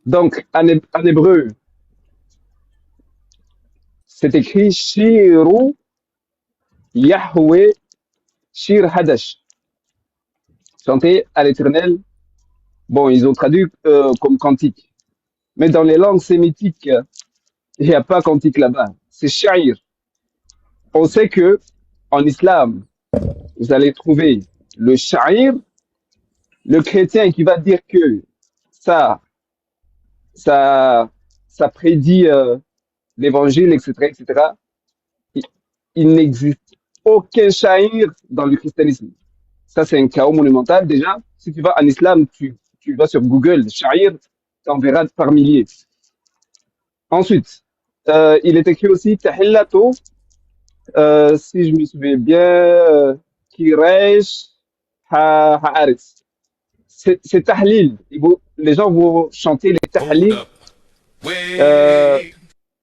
Donc, en hébreu, c'est écrit Shiru Yahweh Shir Hadash. Chanter à l'éternel. Bon, ils ont traduit comme cantique. Mais dans les langues sémitiques, il n'y a pas cantique là-bas. C'est Sha'ir. On sait que en islam, vous allez trouver le Sha'ir, le chrétien qui va dire que ça, ça, ça prédit l'évangile, etc., etc. Il, il n'existe aucun Sha'ir dans le christianisme. Ça, c'est un chaos monumental. Déjà, si tu vas en islam, tu vas sur Google, Sha'ir, tu en verras par milliers. Ensuite, il est écrit aussi Tahillato, si je me souviens bien, Kiresh Haaretz. C'est Tahlil. Les gens vont chanter les Tahlil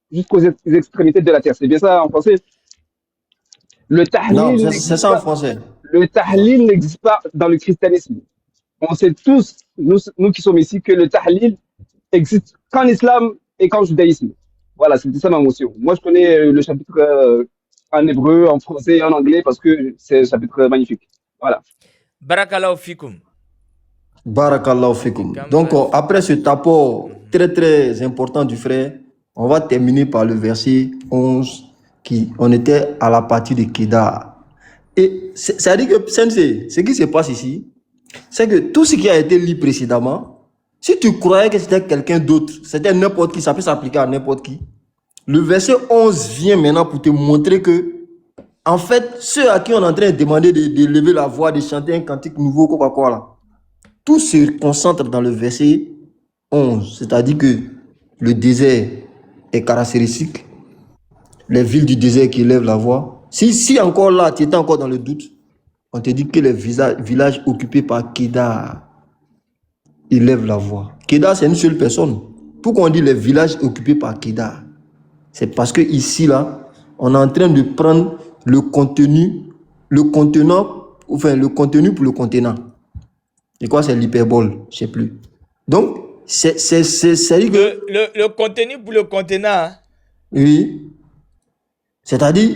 jusqu'aux extrémités de la terre. C'est bien ça en français? Le Non, Tahlil c'est ça en français. Le Tahlil n'existe pas dans le christianisme. On sait tous, nous qui sommes ici, que le Tahlil existe qu'en islam et qu'en judaïsme. Voilà, c'était ça ma motion. Moi, je connais le chapitre en hébreu, en français et en anglais parce que c'est un chapitre magnifique. Voilà. Barakallahu fikum. Barakallahu fikum. Donc, après ce apport très très important du frère, on va terminer par le verset 11 on était à la partie de Kedar. Et ça dit que, Sensei, ce qui se passe ici, c'est que tout ce qui a été lu précédemment, si tu croyais que c'était quelqu'un d'autre, c'était n'importe qui, ça peut s'appliquer à n'importe qui, le verset 11 vient maintenant pour te montrer que, en fait, ceux à qui on est en train de demander de lever la voix, de chanter un cantique nouveau, Coca-Cola, tout se concentre dans le verset 11, c'est-à-dire que le désert est caractéristique, les villes du désert qui élèvent la voix. Si encore là, tu étais encore dans le doute, on te dit que les villages occupés par Kedar élèvent la voix. Kedar, c'est une seule personne. Pourquoi on dit les villages occupés par Kedar? C'est parce que ici, là, on est en train de prendre le contenu pour le contenant. Et quoi, c'est l'hyperbole, je ne sais plus. Donc, c'est que... Le contenu pour le contenant. Oui. C'est-à-dire,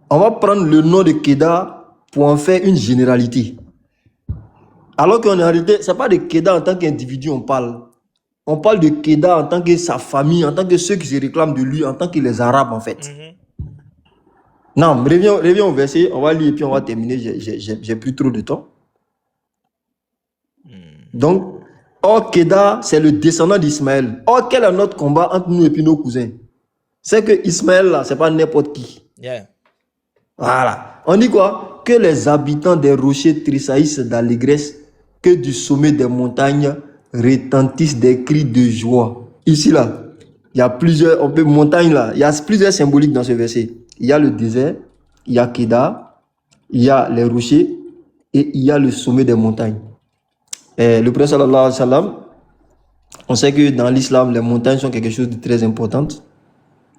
on va prendre le nom de Kedar pour en faire une généralité. Alors qu'en réalité, ce n'est pas de Kedar en tant qu'individu on parle. On parle de Kedar en tant que sa famille, en tant que ceux qui se réclament de lui, en tant que les Arabes en fait. Non, reviens au verset, on va lire et puis on va terminer, j'ai plus trop de temps. Donc, Kedar, c'est le descendant d'Ismaël. Quel est notre combat entre nous et puis nos cousins? C'est que Ismaël, là, c'est pas n'importe qui. Yeah. Voilà. On dit quoi? Que les habitants des rochers tressaillissent d'allégresse, que du sommet des montagnes retentissent des cris de joie. Ici, là, il y a plusieurs, montagnes, là, il y a plusieurs symboliques dans ce verset. Il y a le désert, il y a Kedar, il y a les rochers et il y a le sommet des montagnes. Et le prophète sallallahu alayhi wa sallam, on sait que dans l'islam, les montagnes sont quelque chose de très important.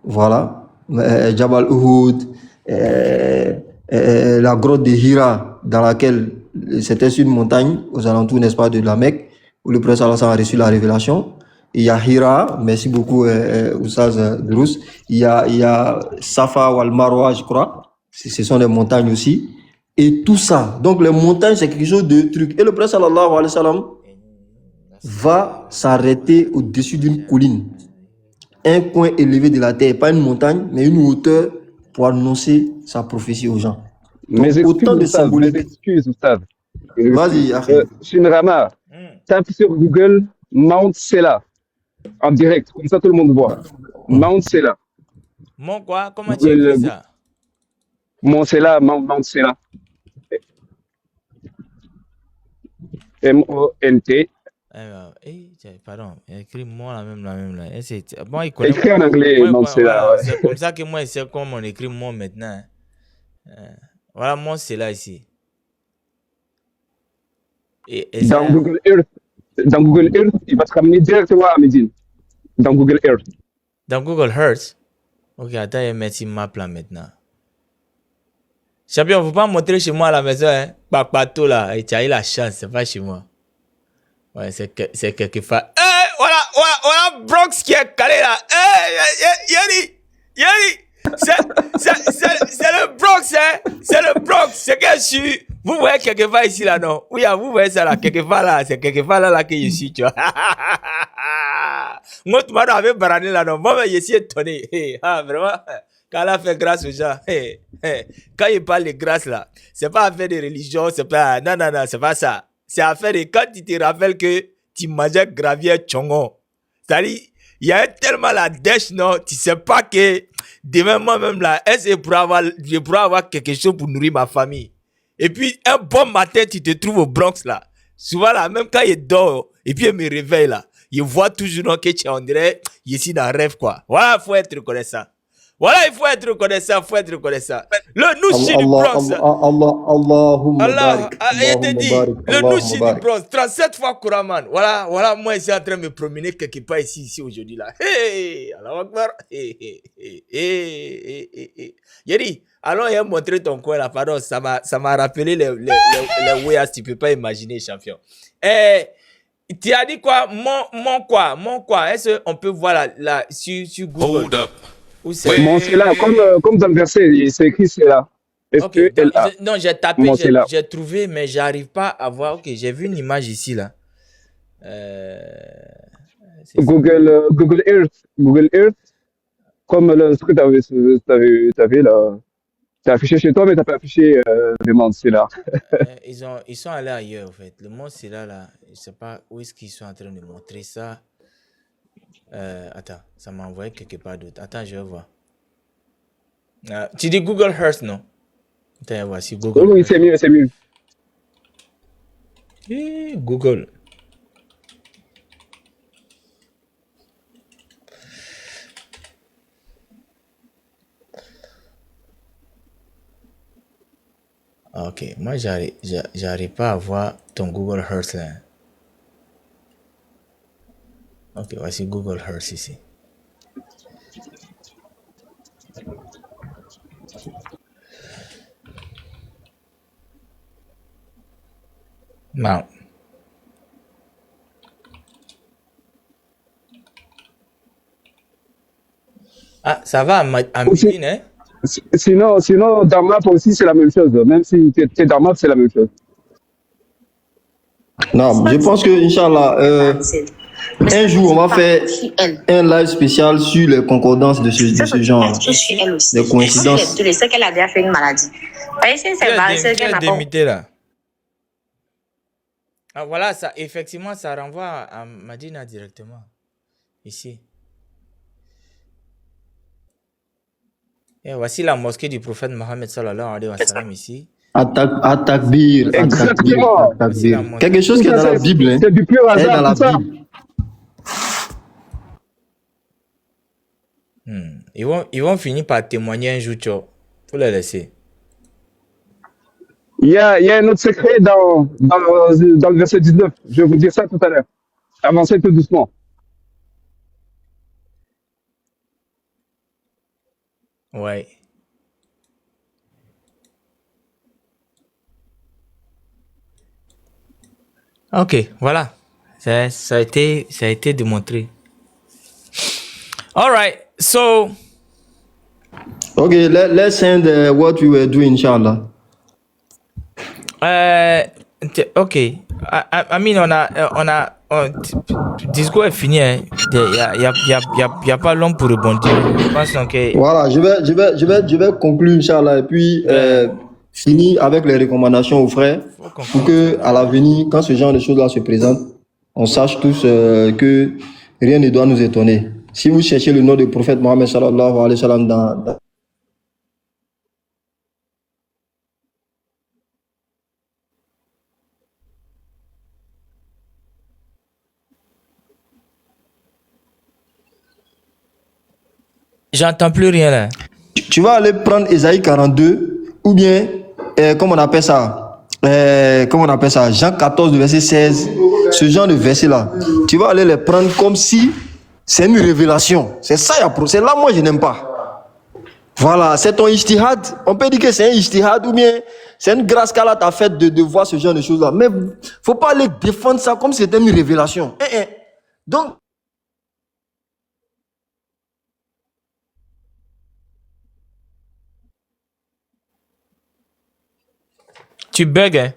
Voilà, Jabal Uhud, la grotte de Hira, dans laquelle c'était sur une montagne aux alentours, n'est-ce pas, de la Mecque, où le prophète sallallahu alayhi wa sallam a reçu la révélation. Il y a Hira, merci beaucoup Oussaz Drous. Il y a Safa ou Al-Marwa, je crois. Ce sont des montagnes aussi. Et tout ça. Donc les montagnes, c'est quelque chose de truc. Et le prophète sallallahu alayhi wa sallam va s'arrêter au-dessus d'une colline. Un coin élevé de la terre, pas une montagne, mais une hauteur pour annoncer sa prophétie aux gens. Donc, autant de symboliques. Excuse, Oussaz. Vas-y, Shinrama, tape sur Google Mount Sela en direct, comme ça tout le monde voit. Mount Sela. Mon quoi? Comment tu écris ça? Mount Sela, Mount Sela. M-O-N-T. Pardon, écris-moi la même là. Bon, écrit en anglais, Mount Sela. C'est comme ça que moi, je sais comment on écrit moi maintenant. Voilà, Mount Sela ici. Dans Google Earth, il va te ramener directement à Médine. Dans Google Earth. Dans Google Earth? Ok, attends, je vais mettre ma plan maintenant. Champion, il ne faut pas montrer chez moi à la maison, hein. Papato là, et tu as eu la chance, c'est pas chez moi. Ouais, c'est quelque part. voilà Bronx qui est calé là. Yeri, c'est le Bronx, hein. C'est le Bronx. C'est que je suis. Vous voyez quelque part ici là, non? Oui, vous voyez ça là, quelque part là. C'est quelque part là que je suis, tu vois. Moi, tu m'as avec Barané là, non? Moi, je suis étonné. Vraiment. Quand elle a fait grâce aux gens, quand il parle de grâce là, c'est pas affaire de religion, c'est pas. Non, c'est pas ça. C'est affaire de quand tu te rappelles que tu mangeais gravier chongo. C'est-à-dire, il y a tellement la dèche, non, tu sais pas que demain, moi-même là, est-ce que je pourrais avoir quelque chose pour nourrir ma famille? Et puis, un bon matin, tu te trouves au Bronx là. Souvent là, même quand il dort, et puis il me réveille là, il voit toujours non, que tu es, on dirait, il est ici dans le rêve quoi. Voilà, il faut être reconnaissant. Voilà, il faut être reconnaissant, Le Nouchi du Bronx. Allahumma Allah, barik. il te dit, le Nouchi du Barik. Bronx, 37 fois Kouraman. Voilà, moi, je suis en train de me promener quelque part ici aujourd'hui là. Hey, Allah Akbar. Yeri, alors, il a montré ton coin là, pardon, ça m'a rappelé les Weyas, tu peux pas imaginer, champion. Tu as dit quoi? Mon quoi? Est-ce qu'on peut voir là sur Google? Hold up. Mon c'est là, comme dans le verset, c'est écrit c'est là. Est-ce Okay, que là? non, j'ai tapé, j'ai trouvé, mais j'arrive pas à voir. Ok, j'ai vu une image ici là. Google Earth, comme le truc que t'avais là. T'as affiché chez toi, mais t'as pas affiché le monde, c'est là. Ils sont allés ailleurs en fait. Le monde c'est là. Je sais pas où est-ce qu'ils sont en train de montrer ça. Attends, ça m'a envoyé quelque part d'autre. Attends, je vais voir. Tu dis Google Earth, non? Attends, voici Google. Oui, c'est mieux. Google. Ok, moi j'arrive pas à voir ton Google Earth là. Ok, voici Google Earth ici. Non. Ah, ça va à midi, hein? Sinon, dans Map aussi, c'est la même chose. Même si tu es dans Map, c'est la même chose. Non, je pense que, Inch'Allah, un jour, on va faire un live spécial sur les concordances de ce genre. Les coïncidences. Tu sais qu'elle a déjà fait une maladie. Tu as démité là. Ah, voilà, ça, effectivement, ça renvoie à Madina directement. Ici. Et voici la mosquée du prophète Mohammed sallallahu alayhi wa sallam ici. At-Takbir. Exactement. Quelque chose qui est dans la Bible. Hein. C'est du pur hasard, dans la tout ça. Bible. Ils vont finir par témoigner un jour, tu vois. Faut les laisser. Il y a un autre secret dans le verset 19. Je vais vous dire ça tout à l'heure. Avancez tout doucement. Ouais. Ok, voilà. Ça a été démontré. All right, so. Okay, let's send what we were doing, inshallah. Ok. I mean, discours est fini. Il y a pas long pour rebondir. Je pense que. Voilà, je vais conclure, inshallah, et puis finir avec les recommandations aux frères pour que à l'avenir, quand ce genre de choses-là se présentent, on sache tous que rien ne doit nous étonner. Si vous cherchez le nom du prophète Mohammed sallallahu alayhi wa sallam dans J'entends plus rien là. Tu vas aller prendre Ésaïe 42 ou bien, comment on appelle ça, Jean 14, verset 16, ce genre de verset-là. Tu vas aller les prendre comme si c'est une révélation. C'est ça, c'est là moi je n'aime pas. Voilà, c'est ton ijtihad. On peut dire que c'est un ijtihad ou bien c'est une grâce qu'Allah t'a faite de voir ce genre de choses-là. Mais faut pas aller défendre ça comme si c'était une révélation. Donc, Tu bugs, hein?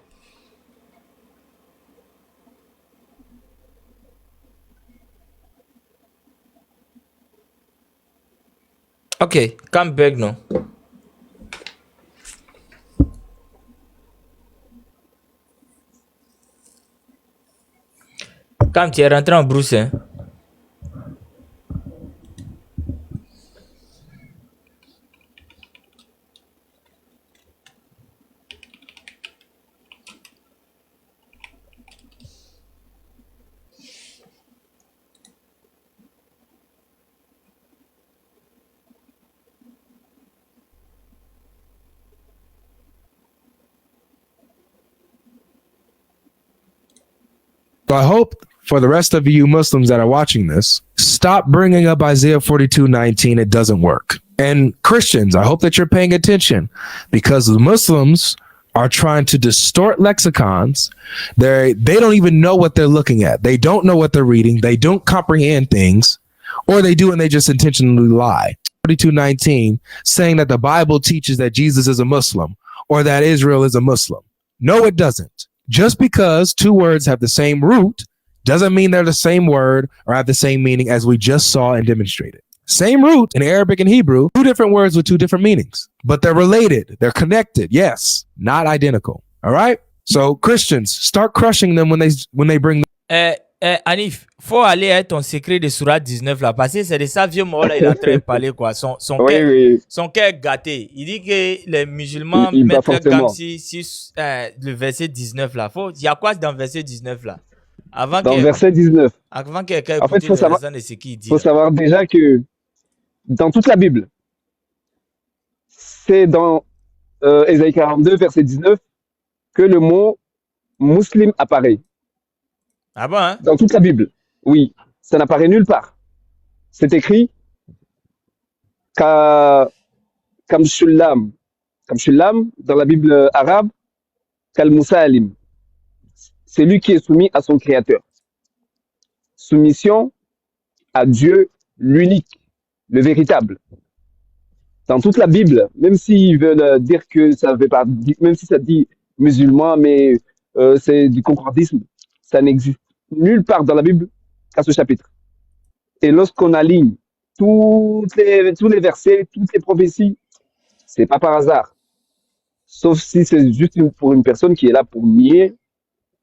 Ok, quand bug, non? Quand tu es rentré en brousse, hein? So I hope for the rest of you Muslims that are watching this, stop bringing up Isaiah 42:19. It doesn't work. And Christians, I hope that you're paying attention because the Muslims are trying to distort lexicons. They don't even know what they're looking at. They don't know what they're reading. They don't comprehend things, or they do and they just intentionally lie. 42:19 saying that the Bible teaches that Jesus is a Muslim or that Israel is a Muslim. No, it doesn't. Just because two words have the same root doesn't mean they're the same word or have the same meaning, as we just saw and demonstrated. Same root in Arabic and Hebrew, two different words with two different meanings, but they're related. They're connected. Yes, not identical. All right. So Christians, start crushing them when they bring. Anif, faut aller à ton secret de Surah 19 là, parce que c'est de ça vieux mort là, il est en train de parler quoi. Son cœur gâté. Il dit que les musulmans mettent comme si le verset 19 là. Il y a quoi dans le verset 19 là? Verset 19. Avant quelqu'un en fait, il faut savoir, de ce qu'il dit. Faut savoir déjà que dans toute la Bible, c'est dans Ésaïe 42, verset 19, que le mot musulman apparaît. Ah bon, hein? Dans toute la Bible, oui. Ça n'apparaît nulle part. C'est écrit Kamshulam dans la Bible arabe, Kalmusalim. C'est lui qui est soumis à son créateur. Soumission à Dieu, l'unique, le véritable. Dans toute la Bible, même s'ils veulent dire que ça veut pas, même si ça dit musulman, mais c'est du concordisme, ça n'existe nulle part dans la Bible qu'à ce chapitre. Et lorsqu'on aligne tous les versets, toutes les prophéties, c'est pas par hasard. Sauf si c'est juste pour une personne qui est là pour nier,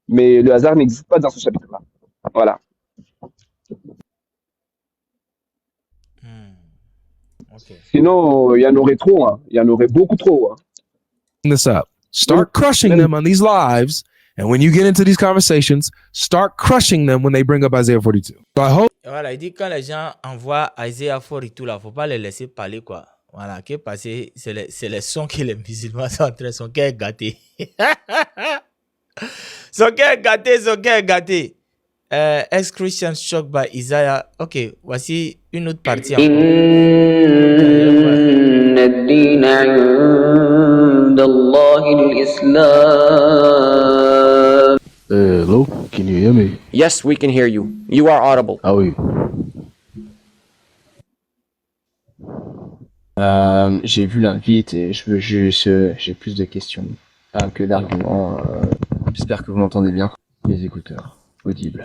mais le hasard n'existe pas dans ce chapitre-là. Voilà. Okay. Sinon, il y en aurait trop, hein. Il y en aurait beaucoup trop. Hein. This up. Start crushing them on these lives. And when you get into these conversations, start crushing them when they bring up Isaiah 42. So I hope. Voilà, il dit quand les gens envoient Isaiah 42 là, faut pas les laisser parler quoi. Voilà, que parce que c'est les sons que les musulmans sont en train, son cœur gâté. Son cœur gâté. Ex-Christians shocked by Isaiah. Ok, voici une autre partie. Hello, can you hear me? Yes, we can hear you. You are audible. Ah oui. J'ai vu l'invite et j'ai plus de questions que d'arguments. J'espère que vous m'entendez bien. Les écouteurs audibles.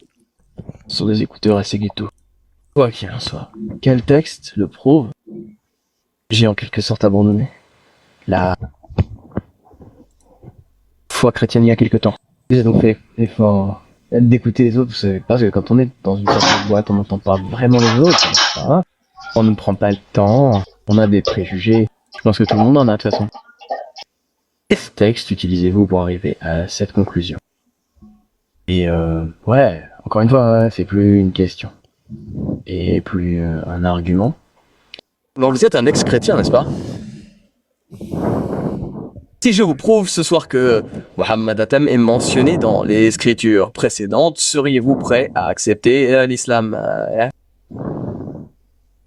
Ce sont des écouteurs assez ghetto. Quoi qu'il en soit, quel texte le prouve? J'ai en quelque sorte abandonné la foi chrétienne il y a quelque temps. J'ai donc fait l'effort d'écouter les autres, parce que quand on est dans une sorte de boîte, on n'entend pas vraiment les autres, on ne prend pas le temps, on a des préjugés, je pense que tout le monde en a de toute façon. Quel texte utilisez-vous pour arriver à cette conclusion? Et ouais, encore une fois, c'est plus une question, et plus un argument. Donc vous êtes un ex-chrétien, n'est-ce pas? Si je vous prouve ce soir que Mohammed Atem est mentionné dans les écritures précédentes, seriez-vous prêt à accepter l'islam?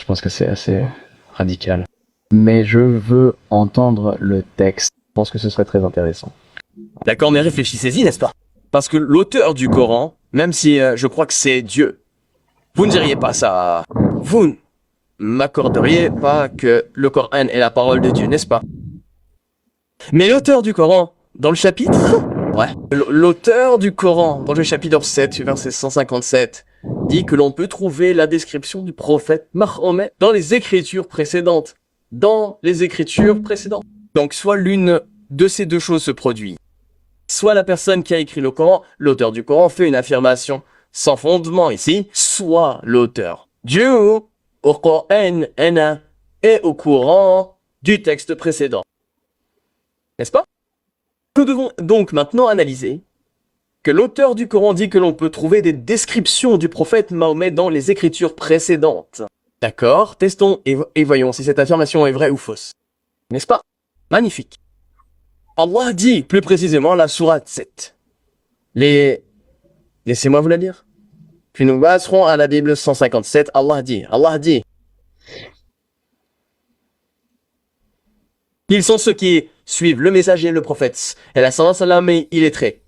Je pense que c'est assez radical. Mais je veux entendre le texte. Je pense que ce serait très intéressant. D'accord, mais réfléchissez-y, n'est-ce pas? Parce que l'auteur du Coran, même si je crois que c'est Dieu, vous ne diriez pas ça. Vous ne m'accorderiez pas que le Coran est la parole de Dieu, n'est-ce pas? Mais l'auteur du Coran dans le chapitre, ouais, l'auteur du Coran, dans le chapitre 7, verset 157, dit que l'on peut trouver la description du prophète Mahomet dans les écritures précédentes. Dans les écritures précédentes. Donc, soit l'une de ces deux choses se produit. Soit la personne qui a écrit le Coran, l'auteur du Coran, fait une affirmation sans fondement ici, soit l'auteur du Coran est au courant du texte précédent. N'est-ce pas? Nous devons donc maintenant analyser que l'auteur du Coran dit que l'on peut trouver des descriptions du prophète Mahomet dans les écritures précédentes. D'accord, testons et voyons si cette affirmation est vraie ou fausse. N'est-ce pas? Magnifique. Allah dit, plus précisément, la sourate 7. Laissez-moi vous la lire. Puis nous passerons à la Bible 157. Allah dit. Ils sont ceux qui suivent le messager et le prophète, et la sallam est illettré,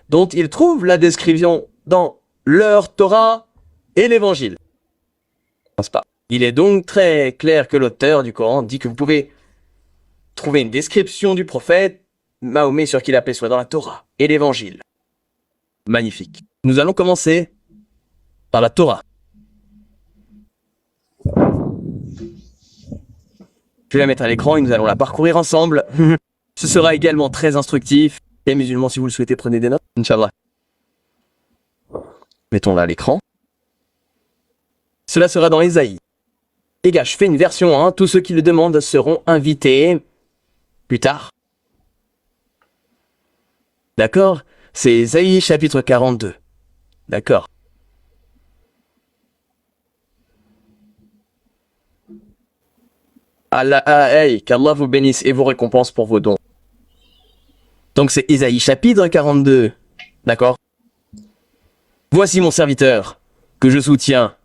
dont ils trouvent la description dans leur Torah et l'évangile. N'est-ce pas? Il est donc très clair que l'auteur du Coran dit que vous pouvez trouver une description du prophète Mahomet sur qui la paix soit dans la Torah et l'évangile. Magnifique. Nous allons commencer par la Torah. Je vais la mettre à l'écran et nous allons la parcourir ensemble. Ce sera également très instructif. Les musulmans, si vous le souhaitez, prenez des notes. Inch'Allah. Mettons-la à l'écran. Cela sera dans Ésaïe. Les gars, je fais une version 1. Tous ceux qui le demandent seront invités plus tard. D'accord? C'est Ésaïe chapitre 42. D'accord. Qu'Allah vous bénisse et vous récompense pour vos dons. Donc c'est Ésaïe chapitre 42. D'accord? Voici mon serviteur, que je soutiens,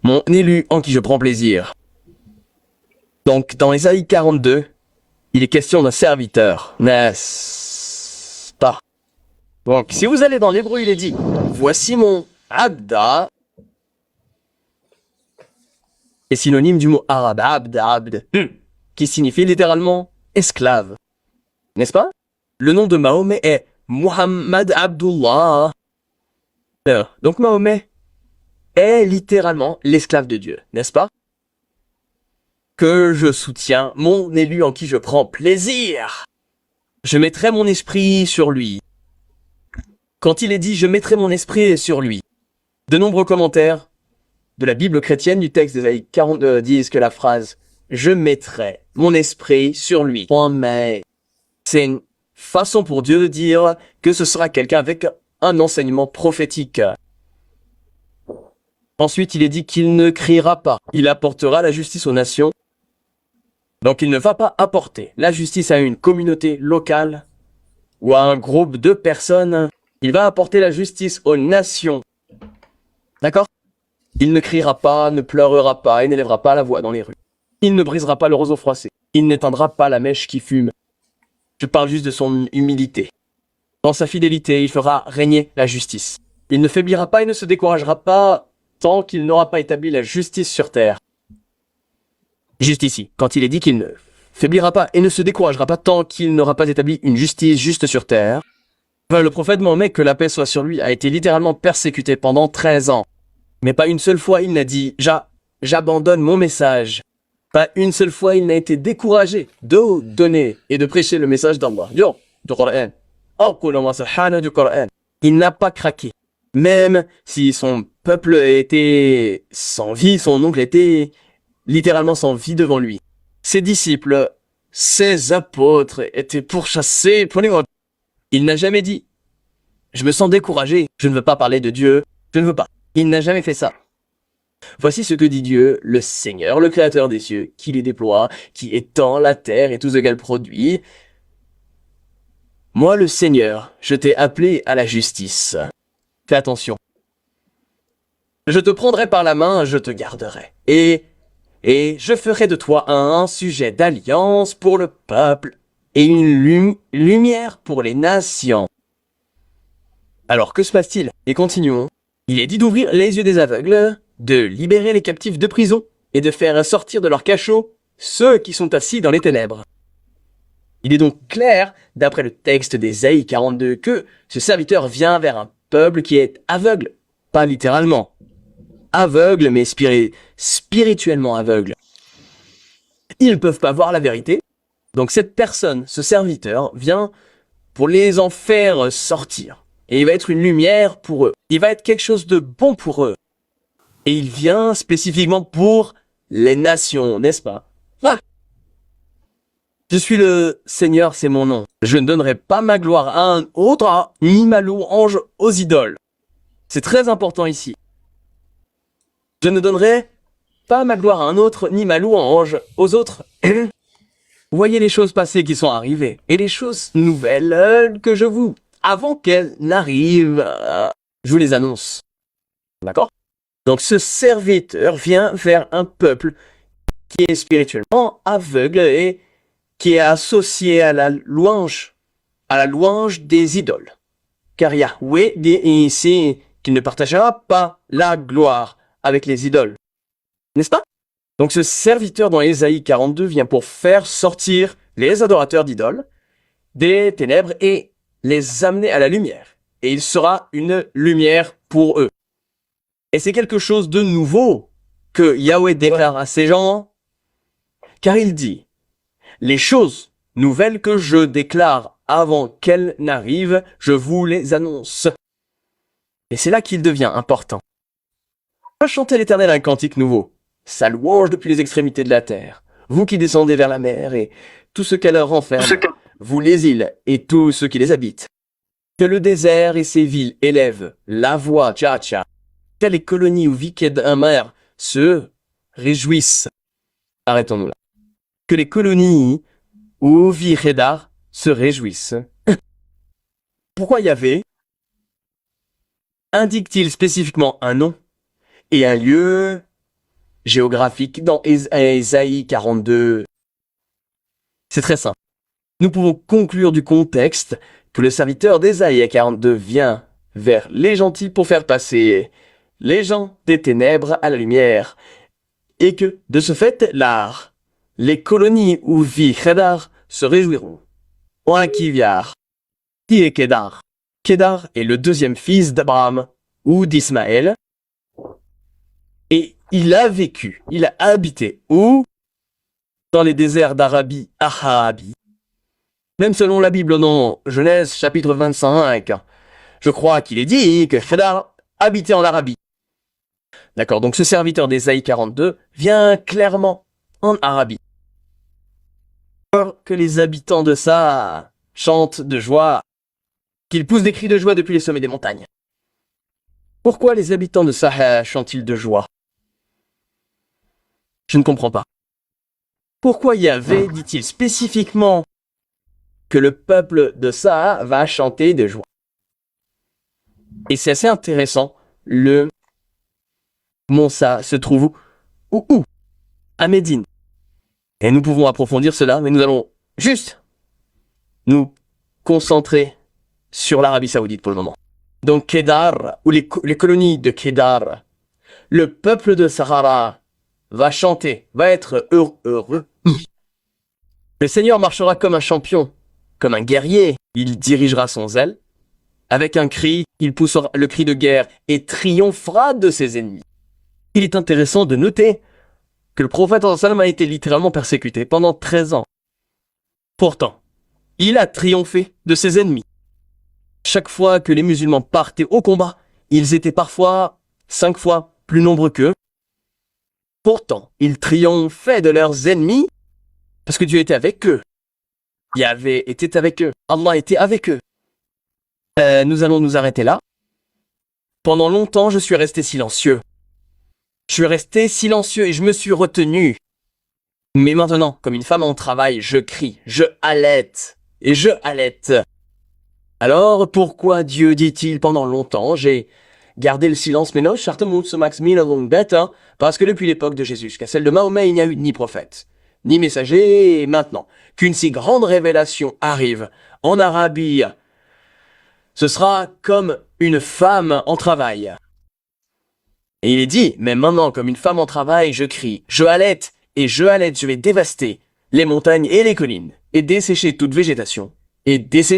mon élu en qui je prends plaisir. Donc dans Ésaïe 42, il est question d'un serviteur, n'est-ce pas? Donc si vous allez dans l'hébreu, il est dit, voici mon abda, est synonyme du mot arabe, abd, qui signifie littéralement esclave. N'est-ce pas? Le nom de Mahomet est Muhammad Abdullah. Donc Mahomet est littéralement l'esclave de Dieu, n'est-ce pas? Que je soutiens, mon élu en qui je prends plaisir. Je mettrai mon esprit sur lui. Quand il est dit « je mettrai mon esprit sur lui », de nombreux commentaires de la Bible chrétienne du texte d'Ésaïe 42 disent que la phrase « je mettrai mon esprit sur lui », c'est une façon pour Dieu de dire que ce sera quelqu'un avec un enseignement prophétique. Ensuite, il est dit qu'il ne criera pas. Il apportera la justice aux nations. Donc, il ne va pas apporter la justice à une communauté locale ou à un groupe de personnes. Il va apporter la justice aux nations. D'accord? Il ne criera pas, ne pleurera pas et n'élèvera pas la voix dans les rues. Il ne brisera pas le roseau froissé. Il n'éteindra pas la mèche qui fume. Je parle juste de son humilité. Dans sa fidélité, il fera régner la justice. Il ne faiblira pas et ne se découragera pas tant qu'il n'aura pas établi la justice sur terre. Juste ici, quand il est dit qu'il ne faiblira pas et ne se découragera pas tant qu'il n'aura pas établi une justice juste sur terre, le prophète Mahomet, que la paix soit sur lui, a été littéralement persécuté pendant 13 ans. Mais pas une seule fois il n'a dit « j'abandonne mon message ». Pas une seule fois il n'a été découragé de donner et de prêcher le message d'Allah. Du Coran. Du Coran. Il n'a pas craqué. Même si son peuple était sans vie, son oncle était littéralement sans vie devant lui. Ses disciples, ses apôtres étaient pourchassés. Il n'a jamais dit « je me sens découragé, je ne veux pas parler de Dieu, je ne veux pas ». Il n'a jamais fait ça. Voici ce que dit Dieu, le Seigneur, le Créateur des cieux, qui les déploie, qui étend la terre et tout ce qu'elle produit. Moi, le Seigneur, je t'ai appelé à la justice. Fais attention. Je te prendrai par la main, je te garderai. Et je ferai de toi un sujet d'alliance pour le peuple et une lumière pour les nations. Alors, que se passe-t-il? Et continuons. Il est dit d'ouvrir les yeux des aveugles, de libérer les captifs de prison et de faire sortir de leur cachot ceux qui sont assis dans les ténèbres. Il est donc clair, d'après le texte d'Ésaïe 42, que ce serviteur vient vers un peuple qui est aveugle. Pas littéralement aveugle, mais spirituellement aveugle. Ils ne peuvent pas voir la vérité. Donc cette personne, ce serviteur, vient pour les en faire sortir. Et il va être une lumière pour eux. Il va être quelque chose de bon pour eux. Et il vient spécifiquement pour les nations, n'est-ce pas? Ah. Je suis le Seigneur, c'est mon nom. Je ne donnerai pas ma gloire à un autre, ni ma louange aux idoles. C'est très important ici. Je ne donnerai pas ma gloire à un autre, ni ma louange aux autres. Voyez les choses passées qui sont arrivées, et les choses nouvelles que je vous... Avant qu'elles n'arrivent, je vous les annonce. D'accord? Donc ce serviteur vient vers un peuple qui est spirituellement aveugle et qui est associé à la louange des idoles. Car Yahweh dit ici qu'il ne partagera pas la gloire avec les idoles. N'est-ce pas? Donc ce serviteur dans Ésaïe 42 vient pour faire sortir les adorateurs d'idoles des ténèbres et les amener à la lumière. Et il sera une lumière pour eux. Et c'est quelque chose de nouveau que Yahweh déclare à ces gens, car il dit, les choses nouvelles que je déclare avant qu'elles n'arrivent, je vous les annonce. Et c'est là qu'il devient important. Chantez l'Éternel un cantique nouveau, sa louange depuis les extrémités de la terre, vous qui descendez vers la mer et tout ce qu'elle renferme, vous les îles et tous ceux qui les habitent. Que le désert et ses villes élèvent la voix, tcha-tcha. Que les colonies où vit Kedar se réjouissent. Arrêtons-nous là. Que les colonies où vit Kedar se réjouissent. Pourquoi Yahvé indique-t-il spécifiquement un nom et un lieu géographique dans Ésaïe 42? C'est très simple. Nous pouvons conclure du contexte que le serviteur d'Ésaïe 42 vient vers les gentils pour faire passer les gens des ténèbres à la lumière, et que, de ce fait, les colonies où vit Kedar se réjouiront. Oin Kiviar. Qui est Kedar? Kedar est le deuxième fils d'Abraham ou d'Ismaël, et il a habité où? Dans les déserts d'Arabie, Arabi. Même selon la Bible dans Genèse chapitre 25, je crois qu'il est dit que Kedar habitait en Arabie. D'accord, donc ce serviteur d'Ésaïe 42 vient clairement en Arabie. Alors que les habitants de ça chantent de joie, qu'ils poussent des cris de joie depuis les sommets des montagnes. Pourquoi les habitants de ça chantent-ils de joie? Je ne comprends pas. Pourquoi Yahvé dit-il spécifiquement que le peuple de ça va chanter de joie? Et c'est assez intéressant, le mont Ça se trouve où? À Médine. Et nous pouvons approfondir cela, mais nous allons juste nous concentrer sur l'Arabie Saoudite pour le moment. Donc Kedar, ou les colonies de Kedar, le peuple de Sahara va chanter, va être heureux. Le Seigneur marchera comme un champion, comme un guerrier. Il dirigera son zèle. Avec un cri, il poussera le cri de guerre et triomphera de ses ennemis. Il est intéressant de noter que le prophète sallam a été littéralement persécuté pendant 13 ans. Pourtant, il a triomphé de ses ennemis. Chaque fois que les musulmans partaient au combat, ils étaient parfois 5 fois plus nombreux qu'eux. Pourtant, ils triomphaient de leurs ennemis parce que Dieu était avec eux. Yahvé était avec eux. Allah était avec eux. Nous allons nous arrêter là. Pendant longtemps, je suis resté silencieux. Je suis resté silencieux et je me suis retenu. Mais maintenant, comme une femme en travail, je crie, je halète et je halète. Alors, pourquoi Dieu dit-il pendant longtemps, j'ai gardé le silence, mais non, parce que depuis l'époque de Jésus jusqu'à celle de Mahomet, il n'y a eu ni prophète, ni messager, et maintenant qu'une si grande révélation arrive en Arabie, ce sera comme une femme en travail. Et il est dit, mais maintenant, comme une femme en travail, je crie, je halète, et je halète, je vais dévaster les montagnes et les collines, et dessécher toute végétation, et dessécher